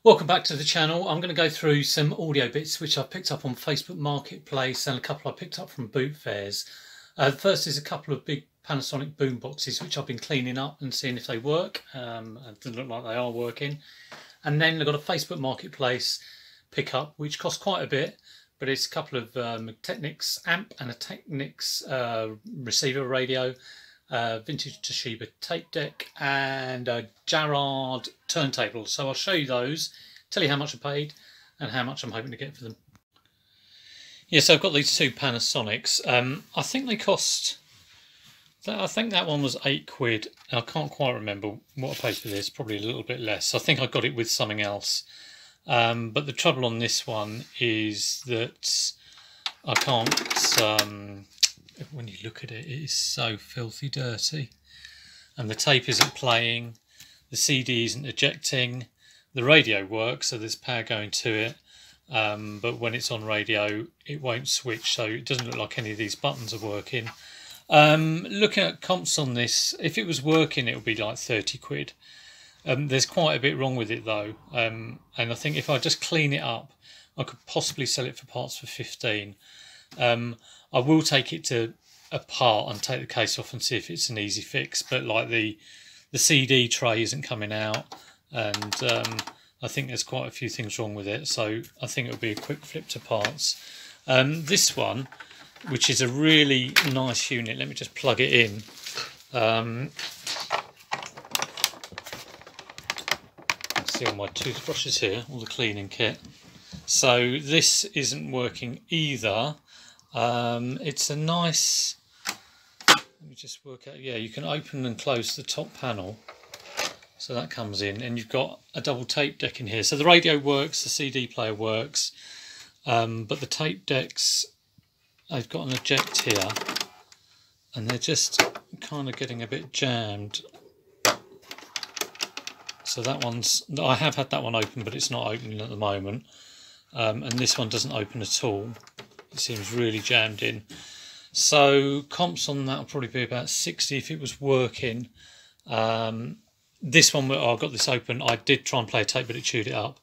Welcome back to the channel. I'm going to go through some audio bits which I picked up on Facebook Marketplace and a couple I picked up from boot fairs. The first is a couple of big Panasonic boom boxes which I've been cleaning up and seeing if they work. It doesn't look like they are working. And then I've got a Facebook Marketplace pickup which costs quite a bit, but it's a couple of Technics amp and a Technics receiver radio, vintage Toshiba tape deck and a Jarrard turntable. So I'll show you those, tell you how much I paid and how much I'm hoping to get for them. Yeah, so I've got these two Panasonics. I think they cost, I think that one was £8. I can't quite remember what I paid for this, probably a little bit less. I think I got it with something else. But the trouble on this one is that I can't, when you look at it, it is so filthy dirty. And the tape isn't playing, the CD isn't ejecting, the radio works, so there's power going to it. But when it's on radio, it won't switch, so it doesn't look like any of these buttons are working. Looking at comps on this, if it was working, it would be like £30. There's quite a bit wrong with it though, and I think if I just clean it up, I could possibly sell it for parts for 15. I will take it to apart and take the case off and see if it's an easy fix, but like the CD tray isn't coming out, and I think there's quite a few things wrong with it, so I think it would be a quick flip to parts. This one, which is a really nice unit, let me just plug it in. See all my toothbrushes here, all the cleaning kit. So this isn't working either. It's a nice, let me just work out, yeah, you can open and close the top panel, so that comes in, and you've got a double tape deck in here. So the radio works, the CD player works, but the tape decks, I've got an eject here and they're just kind of getting a bit jammed. So that one's, I have had that one open, but it's not opening at the moment. And this one doesn't open at all. It seems really jammed in. So comps on that will probably be about 60 if it was working. This one, I've got this open. I did try and play a tape, but it chewed it up.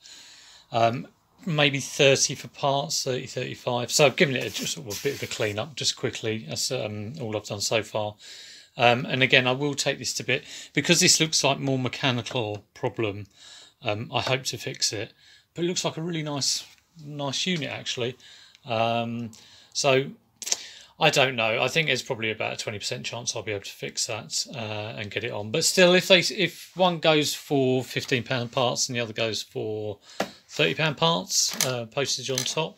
Maybe 30 for parts, 30, 35. So I've given it just a bit of a clean up just quickly. That's all I've done so far. And again, I will take this to bit because this looks like more mechanical problem. I hope to fix it, but it looks like a really nice unit actually. So I don't know. I think there's probably about a 20% chance I'll be able to fix that and get it on. But still, if one goes for £15 parts and the other goes for £30 parts, postage on top.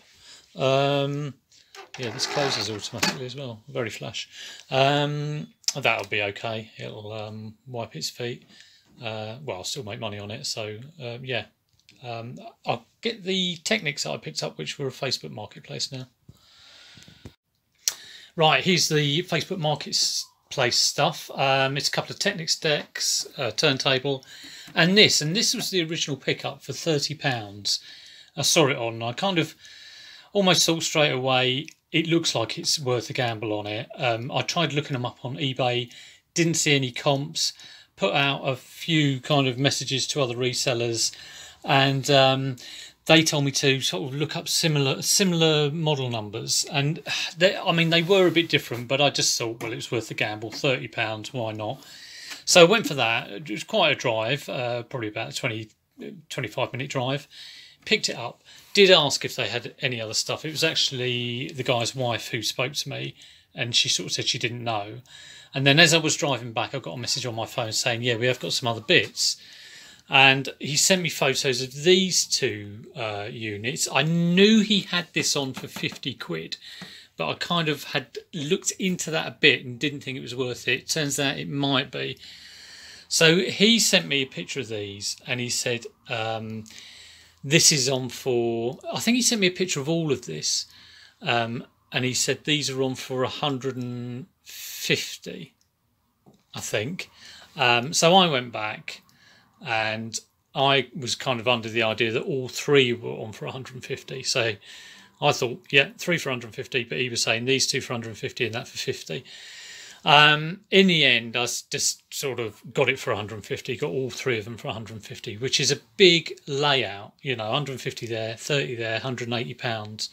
Yeah, this closes automatically as well. Very flash. That'll be okay. It'll wipe its feet. Well, I'll still make money on it. So yeah, I'll get the Technics that I picked up, which were a Facebook Marketplace now. Right, here's the Facebook Marketplace stuff. It's a couple of Technics decks, a turntable, and this was the original pickup for £30. I saw it on. I kind of almost thought straight away it looks like it's worth a gamble on it. I tried looking them up on eBay, didn't see any comps, put out a few kind of messages to other resellers, and they told me to sort of look up similar model numbers, and I mean they were a bit different, but I just thought, well, it was worth the gamble. £30, why not? So I went for that. It was quite a drive, probably about a 25-minute drive. Picked it up, did ask if they had any other stuff. It was actually the guy's wife who spoke to me, and she sort of said she didn't know. And then as I was driving back, I got a message on my phone saying, yeah, we have got some other bits. And he sent me photos of these two units. I knew he had this on for £50, but I kind of had looked into that a bit and didn't think it was worth it. Turns out it might be. So he sent me a picture of these, and he said, this is on for, I think he sent me a picture of all of this, and he said these are on for 150, I think. So I went back, and I was kind of under the idea that all three were on for 150. So I thought, yeah, 3 for 150, but he was saying these two for 150 and that for 50. In the end, I just sort of got it for 150, got all three of them for 150, which is a big layout, you know, 150 there, 30 there, £180.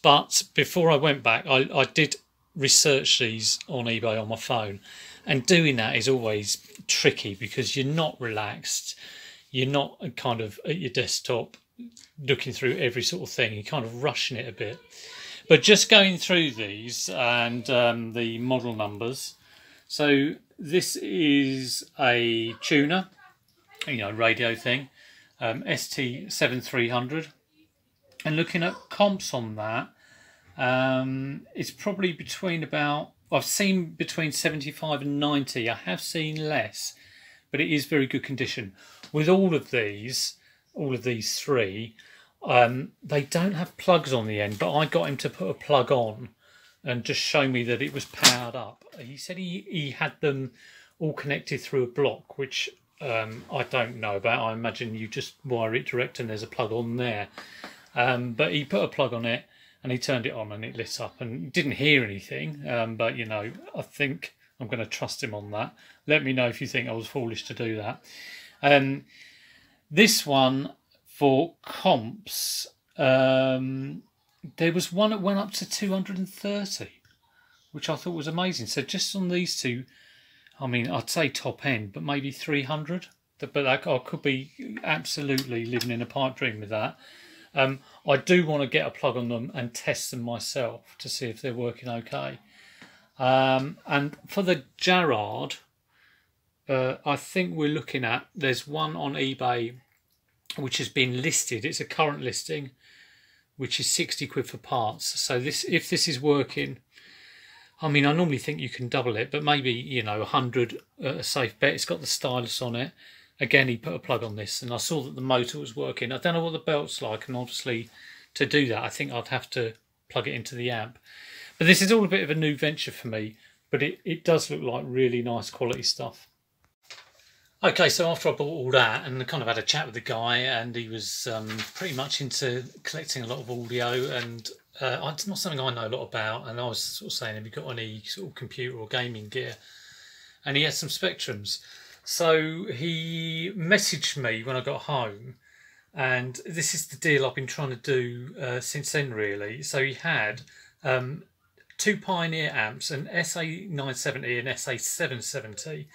But before I went back, I did research these on eBay on my phone, and doing that is always tricky because you're not relaxed, you're not kind of at your desktop looking through every sort of thing, you're kind of rushing it a bit. But just going through these and the model numbers. So this is a tuner, you know, radio thing, ST7300. And looking at comps on that, it's probably between about, I've seen between 75 and 90. I have seen less, but it is very good condition. With all of these three, they don't have plugs on the end, but I got him to put a plug on and just show me that it was powered up. He said he had them all connected through a block, which I don't know about. I imagine you just wire it direct and there's a plug on there. But he put a plug on it and he turned it on and it lit up, and didn't hear anything. But, you know, I think I'm going to trust him on that. Let me know if you think I was foolish to do that. This one, for comps, there was one that went up to 230, which I thought was amazing. So just on these two, I mean, I'd say top end, but maybe 300. But I could be absolutely living in a pipe dream with that. I do want to get a plug on them and test them myself to see if they're working okay. And for the Gerard, I think we're looking at, there's one on eBay which has been listed. It's a current listing, which is 60 quid for parts. So this, if this is working, I mean, I normally think you can double it, but maybe, you know, 100, a safe bet. It's got the stylus on it. Again, he put a plug on this, and I saw that the motor was working. I don't know what the belt's like, and obviously to do that, I think I'd have to plug it into the amp. But this is all a bit of a new venture for me, but it does look like really nice quality stuff. Okay, so after I bought all that and kind of had a chat with the guy, and he was pretty much into collecting a lot of audio, and it's not something I know a lot about, and I was sort of saying, have you got any sort of computer or gaming gear? And he had some Spectrums. So he messaged me when I got home, and this is the deal I've been trying to do since then, really. So he had two Pioneer amps, an SA970 and SA770,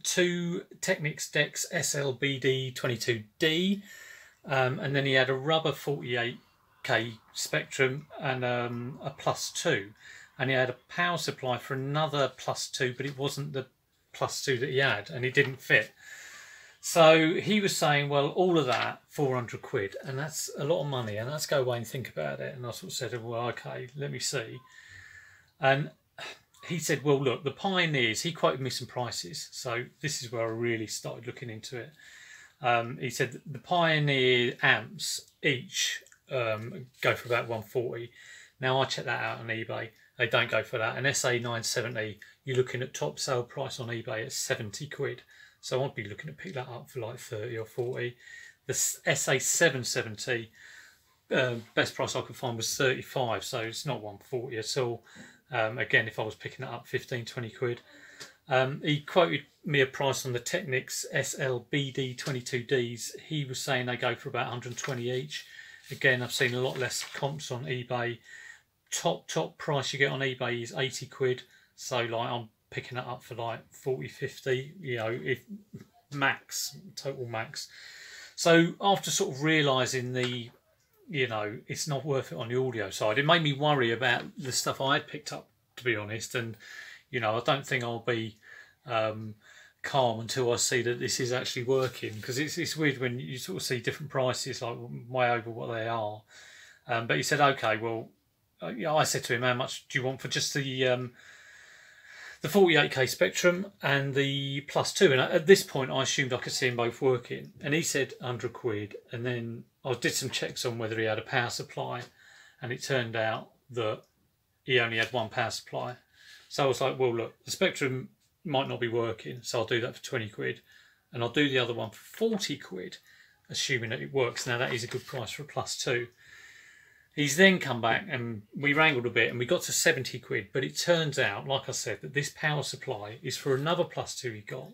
two Technics Dex SLBD22D, and then he had a rubber 48K Spectrum and a +2, and he had a power supply for another +2, but it wasn't the +2 that he had, and it didn't fit. So he was saying, well, all of that, 400 quid, and that's a lot of money, and let's go away and think about it. And I sort of said, well, okay, let me see. And he said, well, look, the Pioneers, he quoted me some prices, so this is where I really started looking into it. He said the Pioneer amps each go for about 140. Now, I checked that out on eBay. They don't go for that. An SA970, you're looking at top sale price on eBay at 70 quid. So I'd be looking to pick that up for like 30 or 40. The SA770, best price I could find was 35, so it's not 140 at all. Again, if I was picking it up, 15, 20 quid. He quoted me a price on the Technics SLBD22Ds. He was saying they go for about 120 each. Again, I've seen a lot less comps on eBay. Top price you get on eBay is 80 quid. So like I'm picking it up for like 40, 50, you know, if max, total max. So after sort of realising the, you know, it's not worth it on the audio side, it made me worry about the stuff I had picked up, to be honest. And, you know, I don't think I'll be calm until I see that this is actually working, because it's weird when you sort of see different prices like way over what they are. But he said, okay, well, I said to him, how much do you want for just the 48K Spectrum and the +2? And at this point I assumed I could see them both working, and he said 100 quid. And then I did some checks on whether he had a power supply, and it turned out that he only had one power supply. So I was like, well, look, the Spectrum might not be working, so I'll do that for 20 quid, and I'll do the other one for 40 quid, assuming that it works. Now that is a good price for a +2. He's then come back and we wrangled a bit and we got to 70 quid. But it turns out, like I said, that this power supply is for another plus two he got.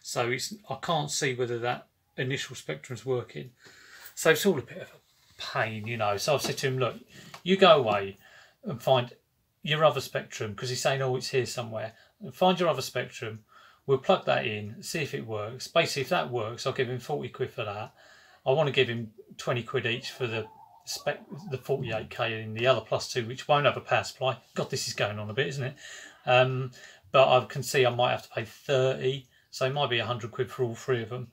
So I can't see whether that initial spectrum's working. So it's all a bit of a pain, you know. So I've said to him, look, you go away and find your other spectrum, because he's saying, oh, it's here somewhere. Find your other spectrum. We'll plug that in, see if it works. Basically, if that works, I'll give him 40 quid for that. I want to give him 20 quid each for the 48k in the other plus two, which won't have a power supply. God, this is going on a bit, isn't it? But I can see I might have to pay 30, so it might be 100 quid for all three of them.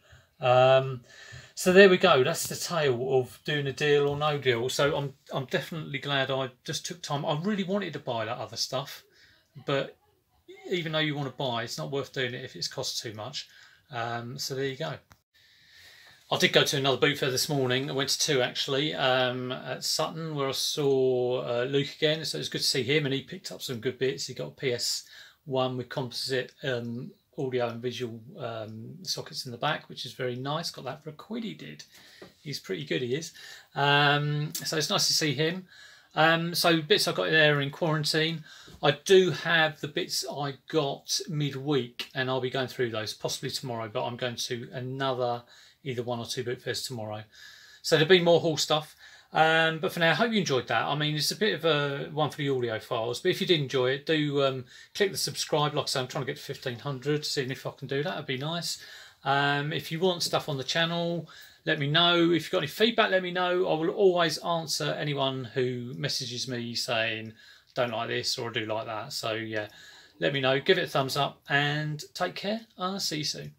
So there we go. That's the tale of doing a deal or no deal. So I'm definitely glad I just took time. I really wanted to buy that other stuff, but even though you want to buy, it's not worth doing it if it's cost too much. So there you go. I did go to another boot fair this morning. I went to two actually, at Sutton, where I saw Luke again. So it was good to see him, and he picked up some good bits. He got a PS1 with composite audio and visual sockets in the back, which is very nice. Got that for a quid he did. He's pretty good, he is. So it's nice to see him. So bits I got there in quarantine. I do have the bits I got midweek, and I'll be going through those possibly tomorrow, but I'm going to another either one or two boot fairs tomorrow. So there'll be more haul stuff. But for now, I hope you enjoyed that. I mean, it's a bit of a one for the audio files, but if you did enjoy it, do click the subscribe. Like I say, I'm trying to get to 1500, seeing if I can do that. That'd be nice. If you want stuff on the channel, let me know. If you've got any feedback, let me know. I will always answer anyone who messages me saying, don't like this or I do like that. So yeah, let me know. Give it a thumbs up and take care. I'll see you soon.